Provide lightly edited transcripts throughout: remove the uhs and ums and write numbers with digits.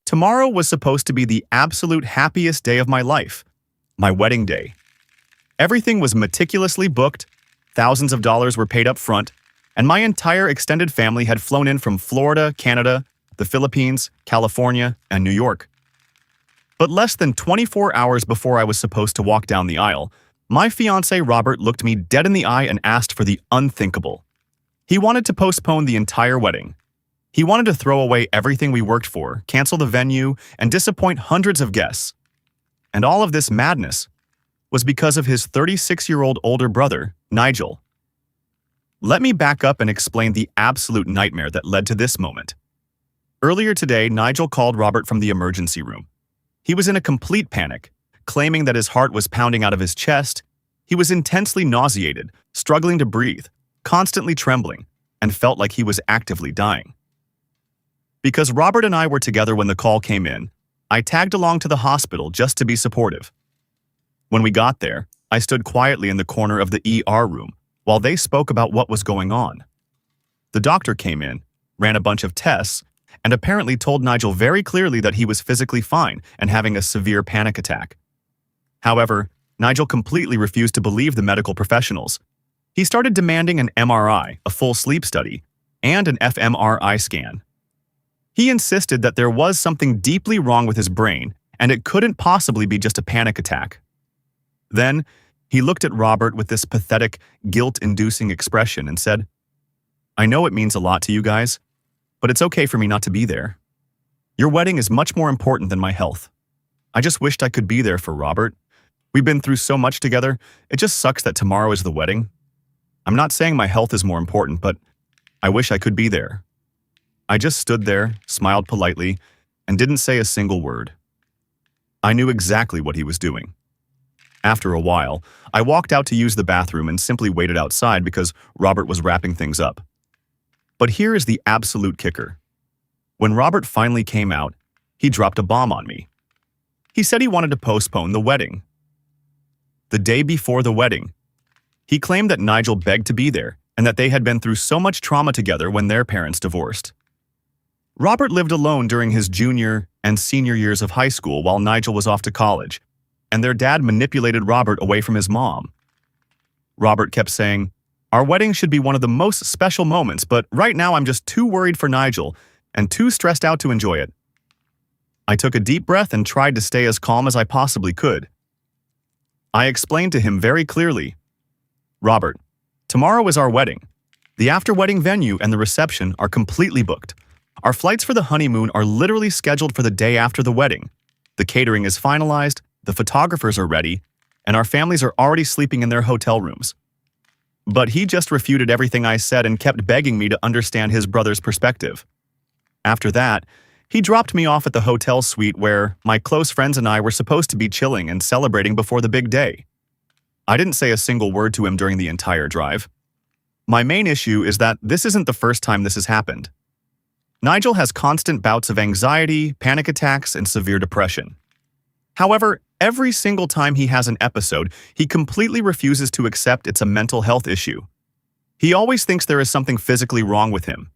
Tomorrow was supposed to be the absolute happiest day of my life, my wedding day. Everything was meticulously booked, thousands of dollars were paid up front, and my entire extended family had flown in from Florida, Canada, the Philippines, California, and New York. But less than 24 hours before I was supposed to walk down the aisle, my fiancé Robert looked me dead in the eye and asked for the unthinkable. He wanted to postpone the entire wedding. He wanted to throw away everything we worked for, cancel the venue, and disappoint hundreds of guests. And all of this madness was because of his 36-year-old older brother, Nigel. Let me back up and explain the absolute nightmare that led to this moment. Earlier today, Nigel called Robert from the emergency room. He was in a complete panic, claiming that his heart was pounding out of his chest. He was intensely nauseated, struggling to breathe, constantly trembling, and felt like he was actively dying. Because Robert and I were together when the call came in, I tagged along to the hospital just to be supportive. When we got there, I stood quietly in the corner of the ER room while they spoke about what was going on. The doctor came in, ran a bunch of tests, and apparently told Nigel very clearly that he was physically fine and having a severe panic attack. However, Nigel completely refused to believe the medical professionals. He started demanding an MRI, a full sleep study, and an fMRI scan. He insisted that there was something deeply wrong with his brain and it couldn't possibly be just a panic attack. Then, he looked at Robert with this pathetic, guilt-inducing expression and said, "I know it means a lot to you guys, but it's okay for me not to be there. Your wedding is much more important than my health. I just wished I could be there for Robert. We've been through so much together, it just sucks that tomorrow is the wedding. I'm not saying my health is more important, but I wish I could be there." I just stood there, smiled politely, and didn't say a single word. I knew exactly what he was doing. After a while, I walked out to use the bathroom and simply waited outside because Robert was wrapping things up. But here is the absolute kicker. When Robert finally came out, he dropped a bomb on me. He said he wanted to postpone the wedding. The day before the wedding, he claimed that Nigel begged to be there and that they had been through so much trauma together when their parents divorced. Robert lived alone during his junior and senior years of high school while Nigel was off to college, and their dad manipulated Robert away from his mom. Robert kept saying, "Our wedding should be one of the most special moments, but right now I'm just too worried for Nigel and too stressed out to enjoy it." I took a deep breath and tried to stay as calm as I possibly could. I explained to him very clearly, "Robert, tomorrow is our wedding. The after-wedding venue and the reception are completely booked. Our flights for the honeymoon are literally scheduled for the day after the wedding. The catering is finalized, the photographers are ready, and our families are already sleeping in their hotel rooms." But he just refuted everything I said and kept begging me to understand his brother's perspective. After that, he dropped me off at the hotel suite where my close friends and I were supposed to be chilling and celebrating before the big day. I didn't say a single word to him during the entire drive. My main issue is that this isn't the first time this has happened. Nigel has constant bouts of anxiety, panic attacks, and severe depression. However, every single time he has an episode, he completely refuses to accept it's a mental health issue. He always thinks there is something physically wrong with him.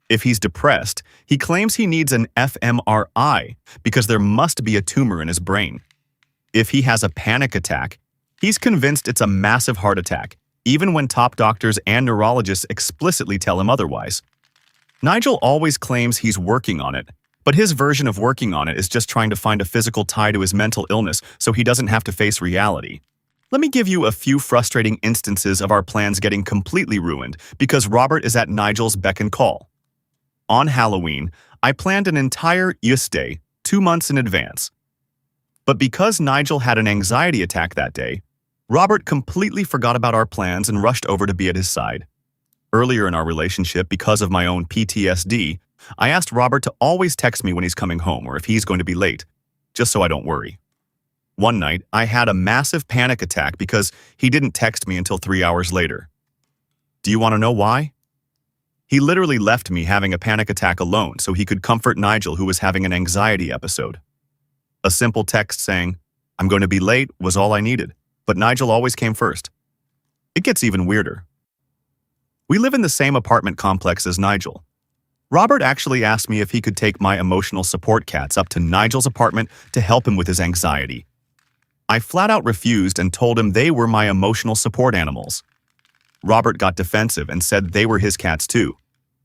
If he's depressed, he claims he needs an fMRI because there must be a tumor in his brain. If he has a panic attack, he's convinced it's a massive heart attack, even when top doctors and neurologists explicitly tell him otherwise. Nigel always claims he's working on it, but his version of working on it is just trying to find a physical tie to his mental illness so he doesn't have to face reality. Let me give you a few frustrating instances of our plans getting completely ruined because Robert is at Nigel's beck and call. On Halloween, I planned an entire day 2 months in advance. But because Nigel had an anxiety attack that day, Robert completely forgot about our plans and rushed over to be at his side. Earlier in our relationship, because of my own PTSD, I asked Robert to always text me when he's coming home or if he's going to be late, just so I don't worry. One night, I had a massive panic attack because he didn't text me until 3 hours later. Do you want to know why? He literally left me having a panic attack alone so he could comfort Nigel, who was having an anxiety episode. A simple text saying, "I'm going to be late," was all I needed, but Nigel always came first. It gets even weirder. We live in the same apartment complex as Nigel. Robert actually asked me if he could take my emotional support cats up to Nigel's apartment to help him with his anxiety. I flat out refused and told him they were my emotional support animals. Robert got defensive and said they were his cats too,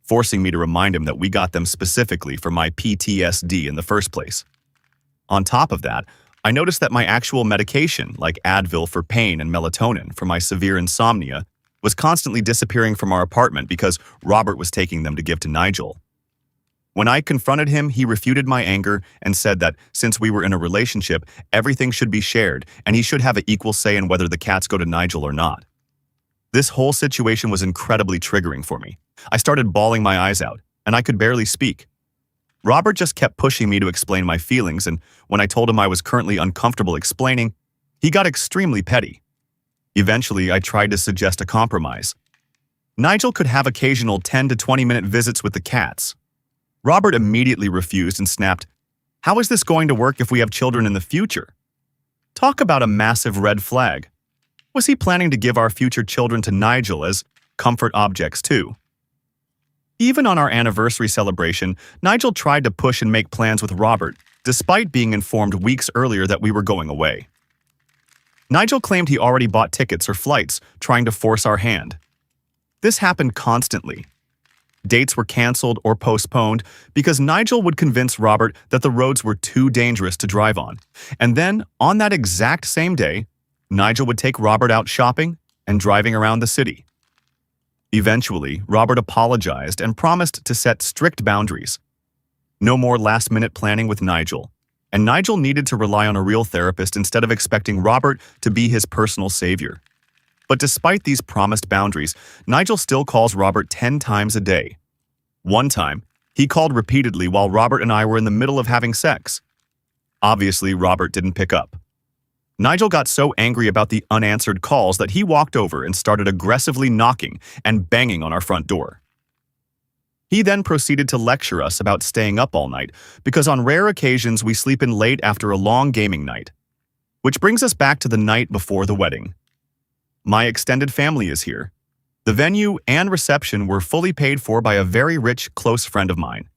forcing me to remind him that we got them specifically for my PTSD in the first place. On top of that, I noticed that my actual medication, like Advil for pain and melatonin for my severe insomnia, was constantly disappearing from our apartment because Robert was taking them to give to Nigel. When I confronted him, he refuted my anger and said that since we were in a relationship, everything should be shared and he should have an equal say in whether the cats go to Nigel or not. This whole situation was incredibly triggering for me. I started bawling my eyes out, and I could barely speak. Robert just kept pushing me to explain my feelings, and when I told him I was currently uncomfortable explaining, he got extremely petty. Eventually, I tried to suggest a compromise. Nigel could have occasional 10 to 20-minute visits with the cats. Robert immediately refused and snapped, "How is this going to work if we have children in the future?" Talk about a massive red flag. Was he planning to give our future children to Nigel as comfort objects too? Even on our anniversary celebration, Nigel tried to push and make plans with Robert, despite being informed weeks earlier that we were going away. Nigel claimed he already bought tickets or flights, trying to force our hand. This happened constantly. Dates were canceled or postponed because Nigel would convince Robert that the roads were too dangerous to drive on. And then, on that exact same day, Nigel would take Robert out shopping and driving around the city. Eventually, Robert apologized and promised to set strict boundaries. No more last-minute planning with Nigel, and Nigel needed to rely on a real therapist instead of expecting Robert to be his personal savior. But despite these promised boundaries, Nigel still calls Robert 10 times a day. One time, he called repeatedly while Robert and I were in the middle of having sex. Obviously, Robert didn't pick up. Nigel got so angry about the unanswered calls that he walked over and started aggressively knocking and banging on our front door. He then proceeded to lecture us about staying up all night because on rare occasions we sleep in late after a long gaming night. Which brings us back to the night before the wedding. My extended family is here. The venue and reception were fully paid for by a very rich, close friend of mine.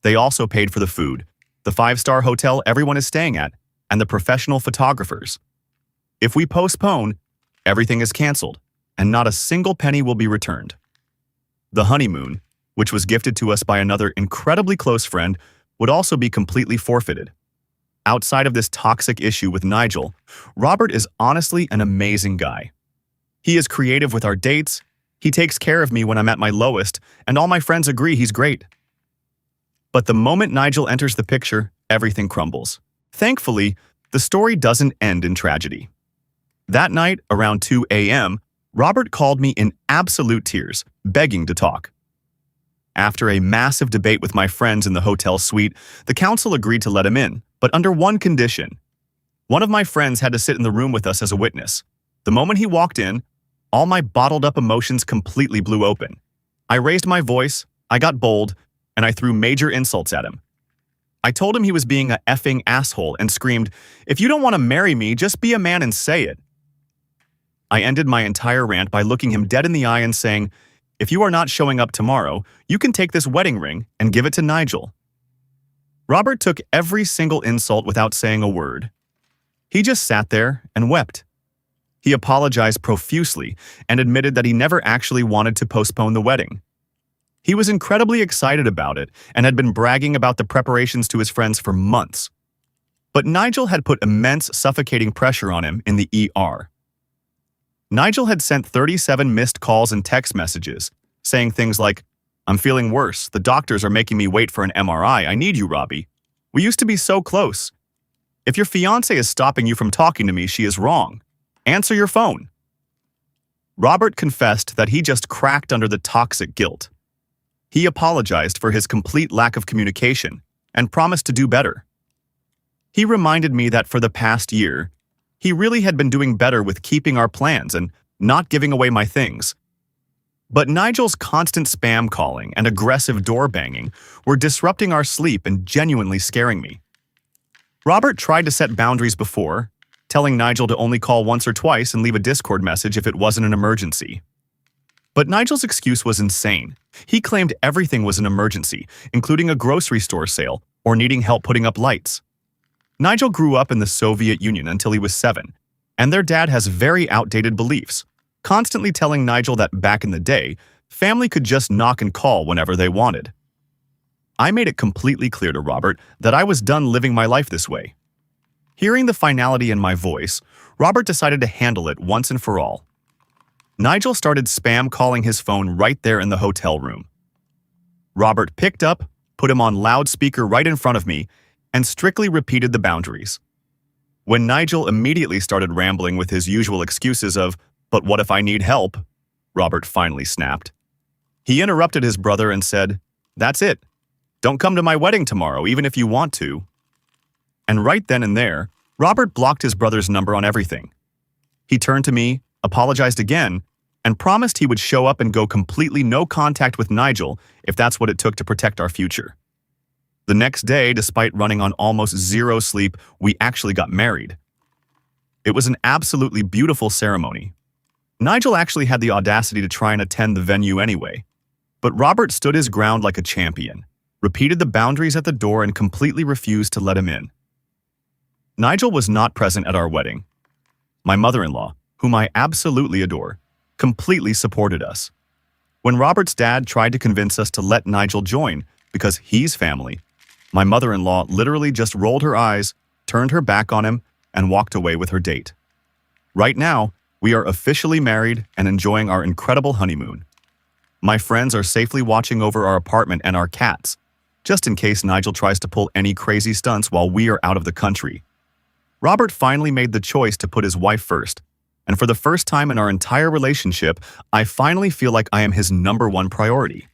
They also paid for the food, the 5-star hotel everyone is staying at, and the professional photographers. If we postpone, everything is canceled, and not a single penny will be returned. The honeymoon, which was gifted to us by another incredibly close friend, would also be completely forfeited. Outside of this toxic issue with Nigel, Robert is honestly an amazing guy. He is creative with our dates, he takes care of me when I'm at my lowest, and all my friends agree he's great. But the moment Nigel enters the picture, everything crumbles. Thankfully, the story doesn't end in tragedy. That night, around 2 a.m., Robert called me in absolute tears, begging to talk. After a massive debate with my friends in the hotel suite, the council agreed to let him in, but under one condition. One of my friends had to sit in the room with us as a witness. The moment he walked in, all my bottled-up emotions completely blew open. I raised my voice, I got bold, and I threw major insults at him. I told him he was being a effing asshole and screamed, "If you don't want to marry me, just be a man and say it." I ended my entire rant by looking him dead in the eye and saying, "If you are not showing up tomorrow, you can take this wedding ring and give it to Nigel." Robert took every single insult without saying a word. He just sat there and wept. He apologized profusely and admitted that he never actually wanted to postpone the wedding. He was incredibly excited about it and had been bragging about the preparations to his friends for months. But Nigel had put immense suffocating pressure on him in the ER. Nigel had sent 37 missed calls and text messages, saying things like, "I'm feeling worse. The doctors are making me wait for an MRI. I need you, Robbie. We used to be so close. If your fiancé is stopping you from talking to me, she is wrong. Answer your phone." Robert confessed that he just cracked under the toxic guilt. He apologized for his complete lack of communication and promised to do better. He reminded me that for the past year, he really had been doing better with keeping our plans and not giving away my things. But Nigel's constant spam calling and aggressive door banging were disrupting our sleep and genuinely scaring me. Robert tried to set boundaries before, telling Nigel to only call once or twice and leave a Discord message if it wasn't an emergency. But Nigel's excuse was insane. He claimed everything was an emergency, including a grocery store sale or needing help putting up lights. Nigel grew up in the Soviet Union until he was 7, and their dad has very outdated beliefs, constantly telling Nigel that back in the day, family could just knock and call whenever they wanted. I made it completely clear to Robert that I was done living my life this way. Hearing the finality in my voice, Robert decided to handle it once and for all. Nigel started spam calling his phone right there in the hotel room. Robert picked up, put him on loudspeaker right in front of me, and strictly repeated the boundaries. When Nigel immediately started rambling with his usual excuses of, "But what if I need help?" Robert finally snapped. He interrupted his brother and said, "That's it. Don't come to my wedding tomorrow, even if you want to." And right then and there, Robert blocked his brother's number on everything. He turned to me, apologized again, and promised he would show up and go completely no contact with Nigel if that's what it took to protect our future. The next day, despite running on almost zero sleep, we actually got married. It was an absolutely beautiful ceremony. Nigel actually had the audacity to try and attend the venue anyway, but Robert stood his ground like a champion, repeated the boundaries at the door, and completely refused to let him in. Nigel was not present at our wedding. My mother-in-law, whom I absolutely adore, completely supported us. When Robert's dad tried to convince us to let Nigel join because he's family, my mother-in-law literally just rolled her eyes, turned her back on him, and walked away with her date. Right now, we are officially married and enjoying our incredible honeymoon. My friends are safely watching over our apartment and our cats, just in case Nigel tries to pull any crazy stunts while we are out of the country. Robert finally made the choice to put his wife first, and for the first time in our entire relationship, I finally feel like I am his #1 priority.